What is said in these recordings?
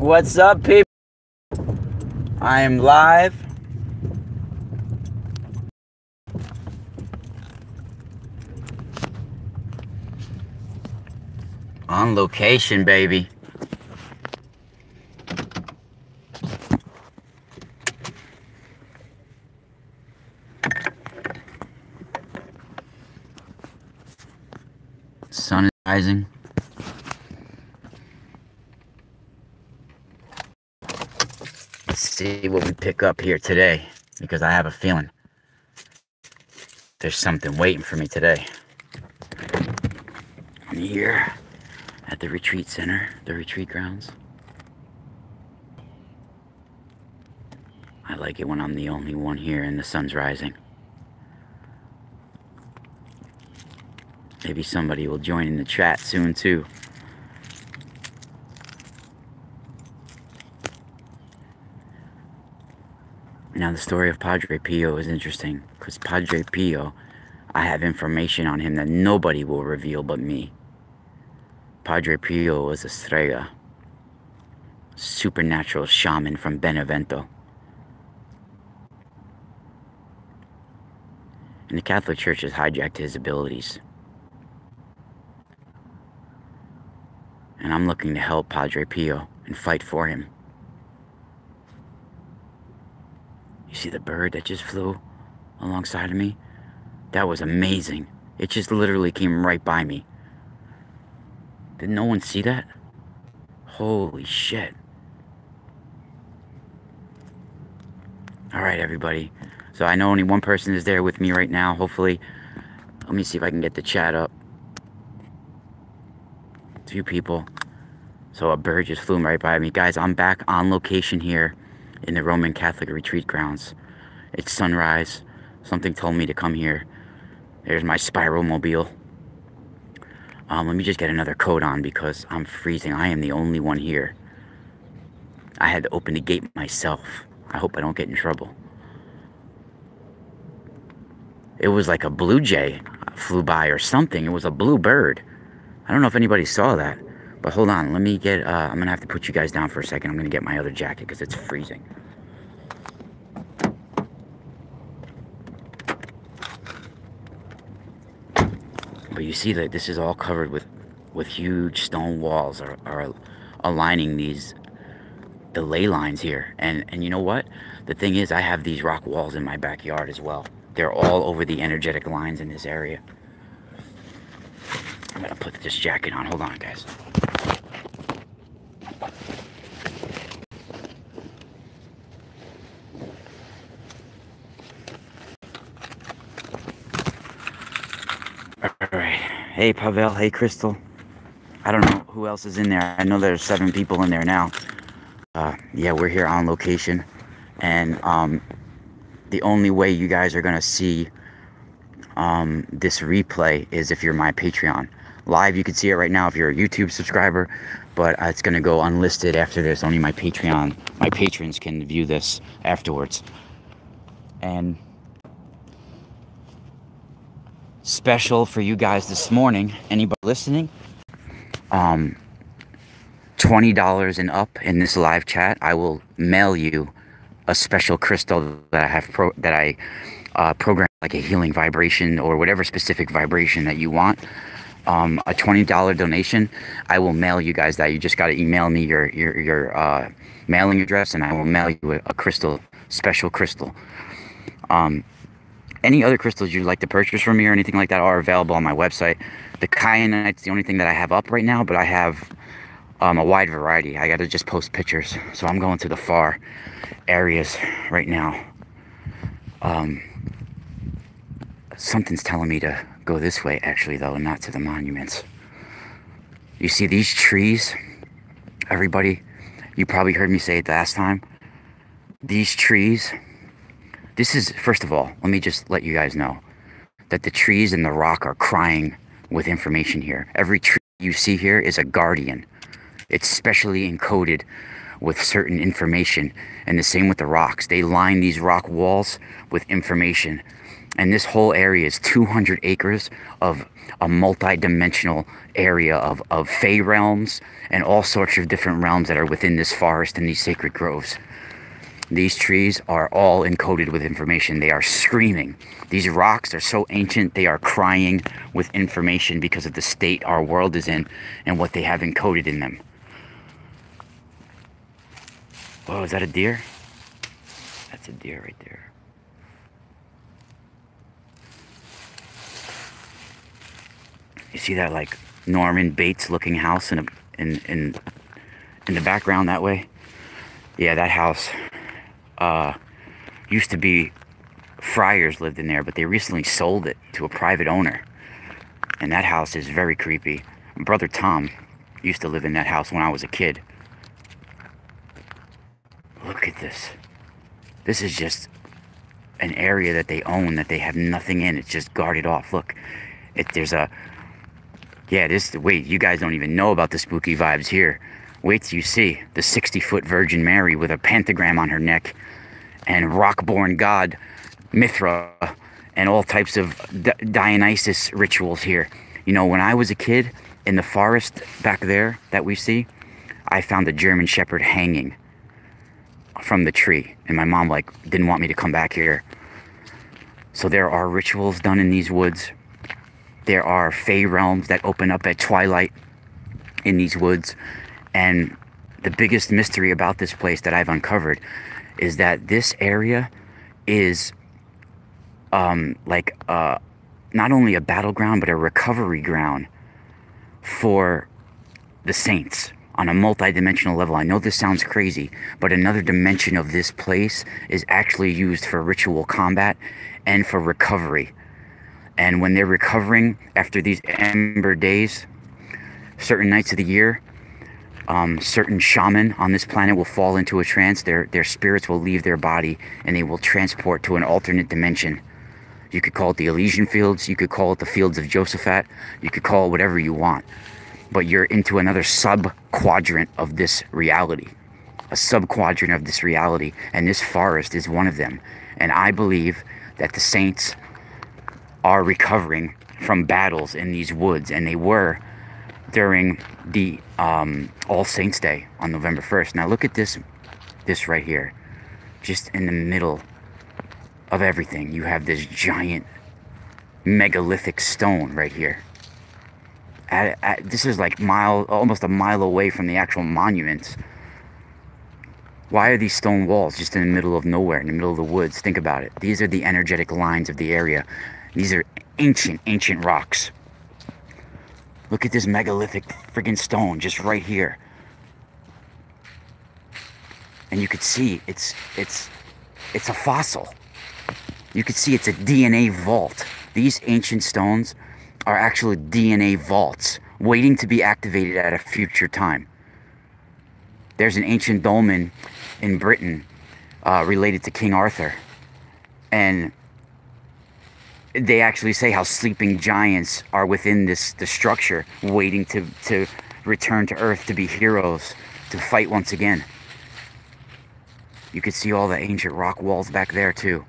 What's up, people? I am live. On location, baby. Sun is rising. Let's see what we pick up here today, because I have a feeling there's something waiting for me today. I'm here at the retreat center, the retreat grounds. I like it when I'm the only one here and the sun's rising. Maybe somebody will join in the chat soon too. Now the story of Padre Pio is interesting, because Padre Pio, I have information on him that nobody will reveal but me. Padre Pio was a Strega, supernatural shaman from Benevento. And the Catholic Church has hijacked his abilities. And I'm looking to help Padre Pio and fight for him. You see the bird that just flew alongside of me? That was amazing. It just literally came right by me. Did no one see that? Holy shit. Alright, everybody. So I know only one person is there with me right now, hopefully. Let me see if I can get the chat up. 2 people. So a bird just flew right by me. Guys, I'm back on location here in the Roman Catholic retreat grounds. It's sunrise. Something told me to come here. There's my spiral mobile. Let me just get another coat on because I'm freezing. I am the only one here. I had to open the gate myself. I hope I don't get in trouble. It was like a blue jay flew by or something. It was a blue bird. I don't know if anybody saw that. But hold on. Let me get... I'm going to have to put you guys down for a second. I'm going to get my other jacket because it's freezing. But you see that this is all covered with huge stone walls are aligning the ley lines here. And you know what? The thing is, I have these rock walls in my backyard as well. They're all over the energetic lines in this area. I'm going to put this jacket on. Hold on, guys. Alright. Hey, Pavel. Hey, Crystal. I don't know who else is in there. I know there's 7 people in there now. Yeah, we're here on location. And the only way you guys are going to see this replay is if you're my Patreon. Live, you can see it right now if you're a YouTube subscriber, but it's going to go unlisted after this. Only my patrons can view this afterwards. And special for you guys this morning, anybody listening, $20 and up in this live chat, I will mail you a special crystal that I have programmed, like a healing vibration or whatever specific vibration that you want. A $20 donation, I will mail you guys that. You just got to email me your mailing address, and I will mail you a crystal, special crystal. Any other crystals you'd like to purchase from me or anything like that are available on my website. The kyanite's the only thing that I have up right now, but I have a wide variety. I got to just post pictures, so I'm going to the far areas right now. Something's telling me to go this way, actually, though, and not to the monuments. You see these trees, everybody? You probably heard me say it last time. These trees, this is, first of all, let me just let you guys know that the trees and the rock are crying with information here. Every tree you see here is a guardian. It's specially encoded with certain information, and the same with the rocks. They line these rock walls with information. And this whole area is 200 acres of a multi-dimensional area of fey realms and all sorts of different realms that are within this forest and these sacred groves. These trees are all encoded with information. They are screaming. These rocks are so ancient, they are crying with information because of the state our world is in and what they have encoded in them. Whoa, is that a deer? That's a deer right there. You see that like Norman Bates looking house in the background that way? Yeah, that house used to be friars lived in there, but they recently sold it to a private owner. And that house is very creepy. My brother Tom used to live in that house when I was a kid. Look at this. This is just an area that they own that they have nothing in. It's just guarded off. Look, there's a... Yeah, wait, you guys don't even know about the spooky vibes here. Wait till you see the 60-foot Virgin Mary with a pentagram on her neck and rock-born god Mithra and all types of Dionysus rituals here. You know, when I was a kid in the forest back there that we see, I found a German Shepherd hanging from the tree, and my mom like didn't want me to come back here. So there are rituals done in these woods. There are fey realms that open up at twilight in these woods. And the biggest mystery about this place that I've uncovered is that this area is not only a battleground, but a recovery ground for the saints on a multi-dimensional level. I know this sounds crazy, but another dimension of this place is actually used for ritual combat and for recovery. And when they're recovering after these ember days, certain nights of the year, certain shaman on this planet will fall into a trance. Their spirits will leave their body and they will transport to an alternate dimension. You could call it the Elysian Fields. You could call it the Fields of Josaphat. You could call it whatever you want. But you're into another sub-quadrant of this reality. A sub-quadrant of this reality. And this forest is one of them. And I believe that the saints are recovering from battles in these woods, and they were during the All Saints Day on November 1st. Now look at this right here, just in the middle of everything. You have this giant megalithic stone right here. This is like almost a mile away from the actual monuments. Why are these stone walls just in the middle of nowhere, in the middle of the woods? Think about it. These are the energetic lines of the area. These are ancient rocks. Look at this megalithic friggin' stone just right here. And you could see it's a fossil. You could see it's a DNA vault. These ancient stones are actually DNA vaults waiting to be activated at a future time. There's an ancient dolmen in Britain related to King Arthur. And they actually say how sleeping giants are within the structure, waiting to return to Earth to be heroes, to fight once again. You could see all the ancient rock walls back there too.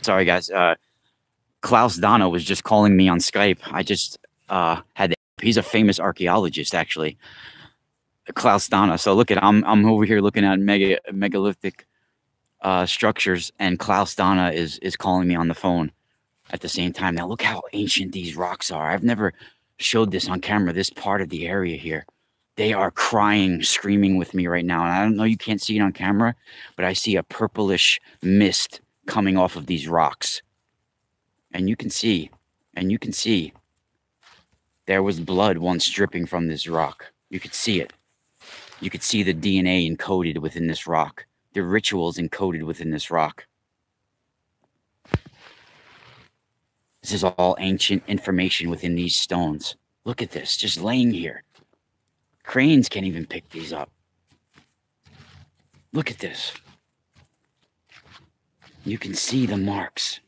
Sorry guys, Klaus Donna was just calling me on Skype. I just he's a famous archaeologist actually, Klaus Donna. So look at I'm over here looking at megalithic structures, and Klaus Donna is calling me on the phone at the same time. Now look how ancient these rocks are. I've never showed this on camera, this part of the area here. They are crying, screaming with me right now. And I don't know, you can't see it on camera, but I see a purplish mist coming off of these rocks. And you can see there was blood once dripping from this rock. You could see it. You could see the DNA encoded within this rock. The rituals encoded within this rock. This is all ancient information within these stones. Look at this, just laying here. Cranes can't even pick these up. Look at this. You can see the marks.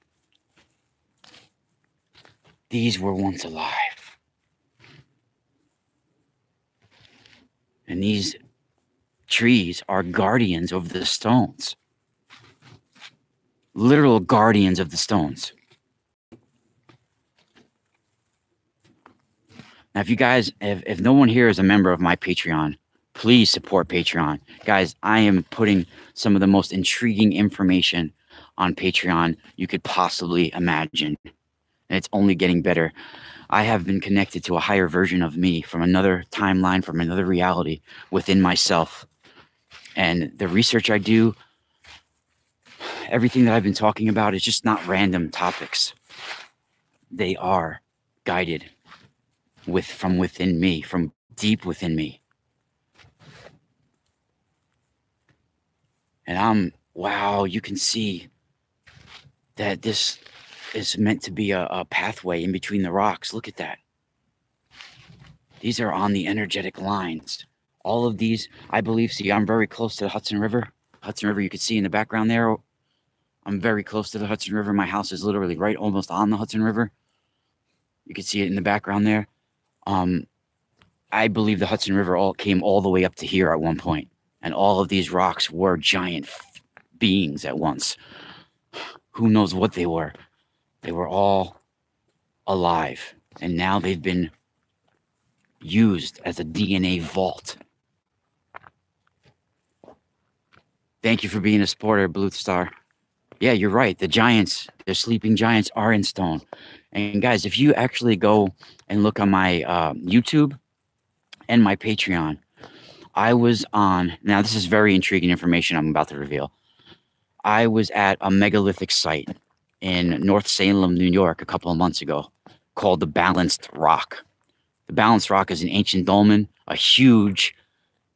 These were once alive. And these trees are guardians of the stones. literal guardians of the stones. Now, if you guys, if no one here is a member of my Patreon, please support Patreon. Guys, I am putting some of the most intriguing information on Patreon you could possibly imagine. And it's only getting better. I have been connected to a higher version of me from another timeline, from another reality within myself. And the research I do, everything that I've been talking about is just not random topics. They are guided from within me, from deep within me. And wow, you can see that this is meant to be a pathway in between the rocks. Look at that. These are on the energetic lines. All of these, I believe, see, I'm very close to the Hudson River. Hudson River, you can see in the background there. I'm very close to the Hudson River. My house is literally right almost on the Hudson River. You can see it in the background there. I believe the Hudson River came all the way up to here at one point. And all of these rocks were giant beings at once. Who knows what they were? They were all alive. And now they've been used as a DNA vault. Thank you for being a supporter, Blue Star. Yeah, you're right. The giants, the sleeping giants are in stone. And guys, if you actually go and look on my YouTube and my Patreon, I was on, now this is very intriguing information I'm about to reveal. I was at a megalithic site in North Salem, New York, a couple of months ago called the Balanced Rock. The Balanced Rock is an ancient dolmen, a huge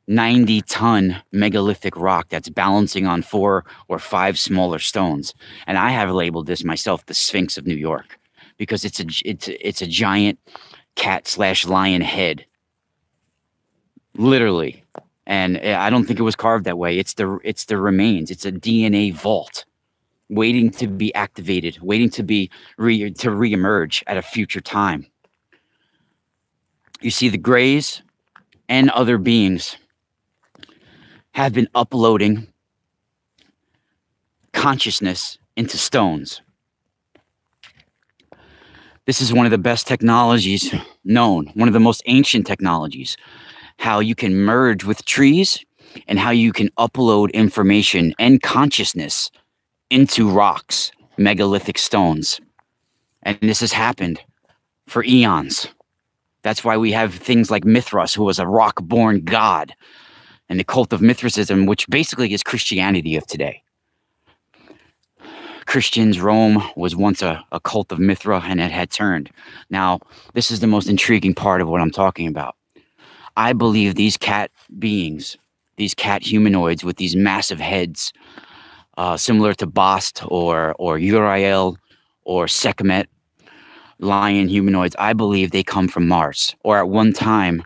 90-ton megalithic rock that's balancing on 4 or 5 smaller stones. And I have labeled this myself the Sphinx of New York because it's a giant cat/lion head, literally. And I don't think it was carved that way. It's the remains. It's a DNA vault waiting to be activated, waiting to be reemerge at a future time. You see, the Greys and other beings have been uploading consciousness into stones. This is one of the best technologies known, one of the most ancient technologies, how you can merge with trees and how you can upload information and consciousness into rocks, megalithic stones. And this has happened for eons. That's why we have things like Mithras, who was a rock-born god, and the cult of Mithricism, which basically is Christianity of today. Christians, Rome was once a cult of Mithra, and it had turned. Now, this is the most intriguing part of what I'm talking about. I believe these cat beings, these cat humanoids with these massive heads, similar to Bast or Uriel or Sekhmet, lion humanoids, I believe they come from Mars. Or at one time,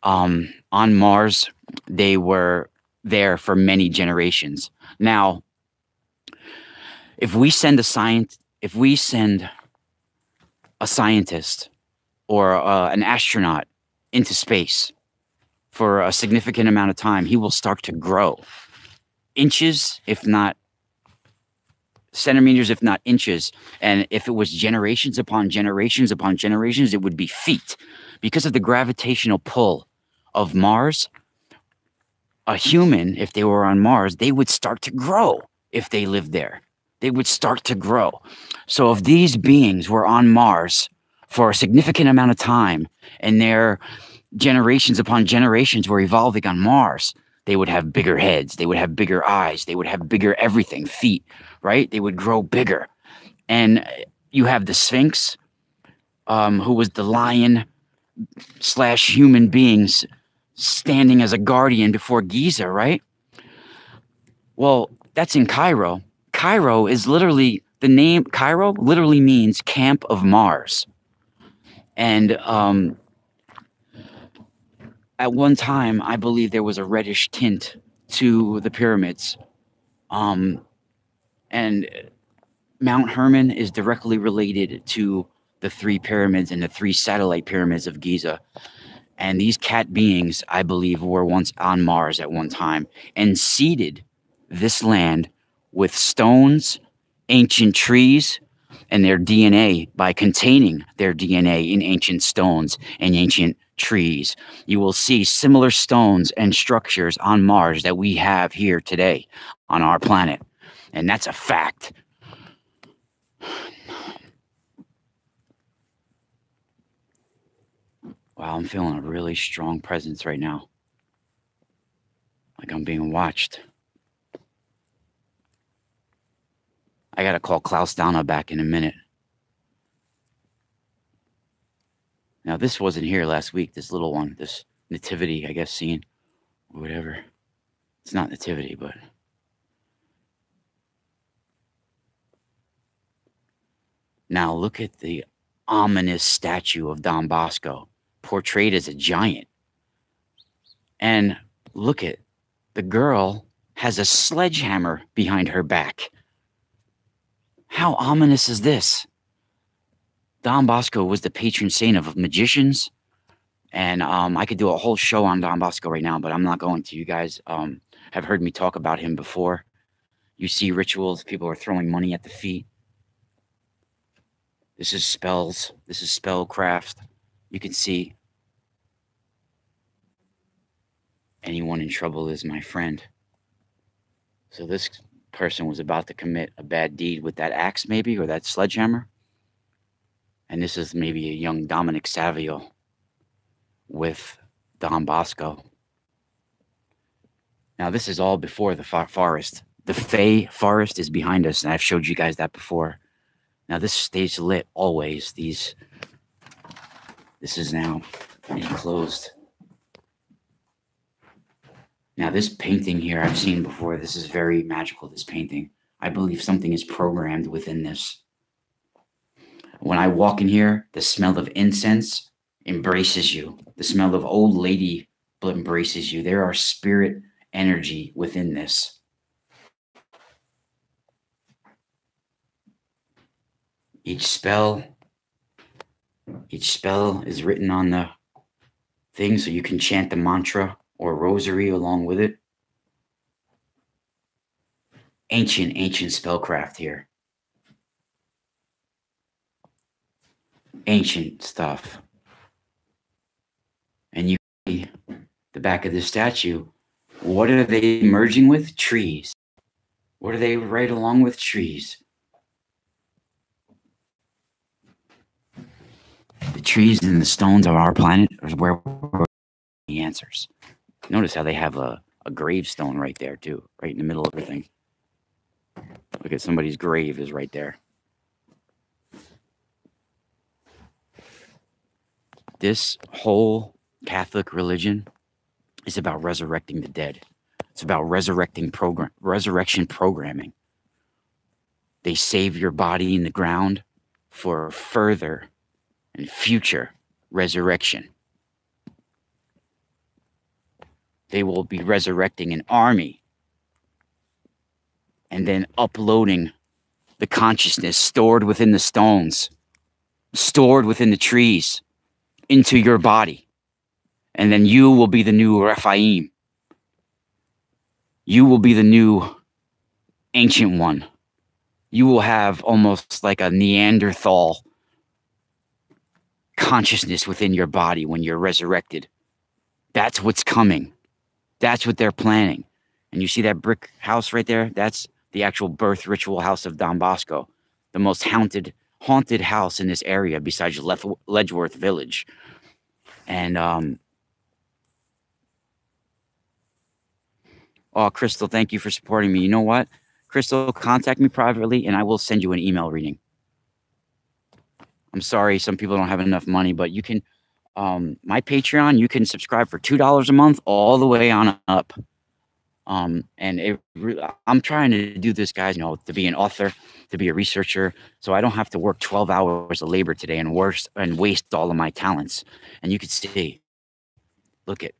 on Mars, they were there for many generations. Now, if we send a scientist or an astronaut into space for a significant amount of time, he will start to grow inches, if not centimeters, if not inches. And if it was generations upon generations upon generations, it would be feet. Because of the gravitational pull of Mars, a human, if they were on Mars, they would start to grow if they lived there. They would start to grow. So if these beings were on Mars for a significant amount of time and their generations upon generations were evolving on Mars, they would have bigger heads, they would have bigger eyes, they would have bigger everything, feet, right? They would grow bigger. And you have the Sphinx, who was the lion/human beings standing as a guardian before Giza, right? Well, that's in Cairo. Cairo is literally, the name Cairo literally means Camp of Mars. And at one time, I believe there was a reddish tint to the pyramids. And Mount Hermon is directly related to the 3 pyramids and the 3 satellite pyramids of Giza. And these cat beings, I believe, were once on Mars at one time and seeded this land with stones ancient trees and their DNA by containing their DNA in ancient stones and ancient trees. You will see similar stones and structures on Mars that we have here today on our planet. And that's a fact. Wow, I'm feeling a really strong presence right now. Like I'm being watched. I gotta call Klaus Dana back in a minute. Now, this wasn't here last week, this little one, this nativity, I guess, scene, or whatever. It's not nativity, but... Now, look at the ominous statue of Don Bosco, portrayed as a giant. And look at the girl has a sledgehammer behind her back. How ominous is this? Don Bosco was the patron saint of magicians. And I could do a whole show on Don Bosco right now, but I'm not going to. You guys have heard me talk about him before. You see rituals, people are throwing money at the feet. This is spells. This is spellcraft. You can see anyone in trouble is my friend. So this person was about to commit a bad deed with that axe, maybe, or that sledgehammer. And this is maybe a young Dominic Savio with Don Bosco. Now, this is all before the forest. The Fey forest is behind us, and I've showed you guys that before. Now, this stays lit always. This is now enclosed. Now, this painting here I've seen before. This is very magical, this painting. I believe something is programmed within this. When I walk in here, the smell of incense embraces you. The smell of old lady embraces you. There are spirit energy within this. Each spell is written on the thing, so you can chant the mantra or rosary along with it. Ancient spellcraft here. Ancient stuff. And you see the back of the statue. What are they merging with? Trees. What are they right along with? Trees. The trees and the stones of our planet is where we're the answers. Notice how they have a gravestone right there, too, right in the middle of everything. Look at somebody's grave is right there. This whole Catholic religion is about resurrecting the dead. It's about resurrection programming. They save your body in the ground for further and future resurrection. They will be resurrecting an army and then uploading the consciousness stored within the stones, stored within the trees, into your body. And then you will be the new Rephaim. You will be the new Ancient One. You will have almost like a Neanderthal consciousness within your body when you're resurrected. That's what's coming. That's what they're planning. And you see that brick house right there? That's the actual birth ritual house of Don Bosco, the most haunted house in this area besides Ledgeworth Village. And oh, Crystal, thank you for supporting me. You know what? Crystal, contact me privately and I will send you an email reading. I'm sorry, some people don't have enough money, but you can, my Patreon, you can subscribe for $2 a month all the way on up. And I'm trying to do this, guys, you know, to be an author, to be a researcher, so I don't have to work 12 hours of labor today and waste all of my talents. And you can see, look at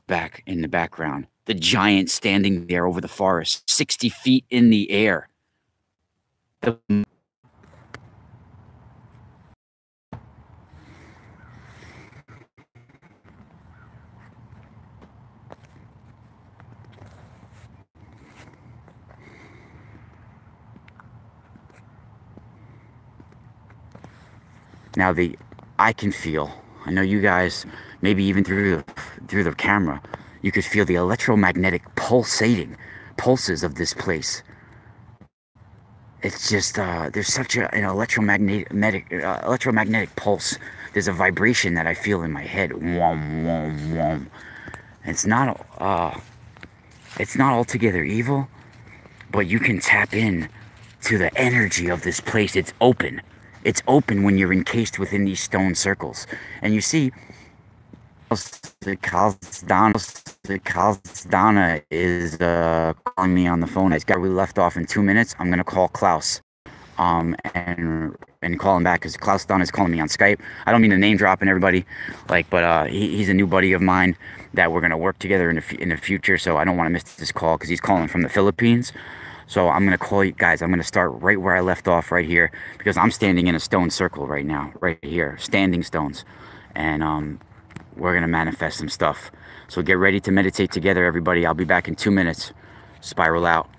back in the background, the giant standing there over the forest, 60 feet in the air. Now I can feel, I know you guys, maybe even through the camera, you could feel the electromagnetic pulses of this place. It's just, there's such an electromagnetic pulse. There's a vibration that I feel in my head. Wom, wom, wom. It's not altogether evil, but you can tap in to the energy of this place. It's open. It's open when you're encased within these stone circles. And you see, the Calzdana is calling me on the phone. We left off in 2 minutes. I'm gonna call Klaus, and call him back, because Klaus Dana is calling me on Skype. I don't mean to name drop and everybody, like, but he's a new buddy of mine that we're gonna work together in the future. So I don't want to miss this call, because he's calling from the Philippines. So I'm gonna call you guys. I'm gonna start right where I left off, right here, because I'm standing in a stone circle right now, right here, standing stones, and we're gonna manifest some stuff. So get ready to meditate together, everybody. I'll be back in 2 minutes. Spiral out.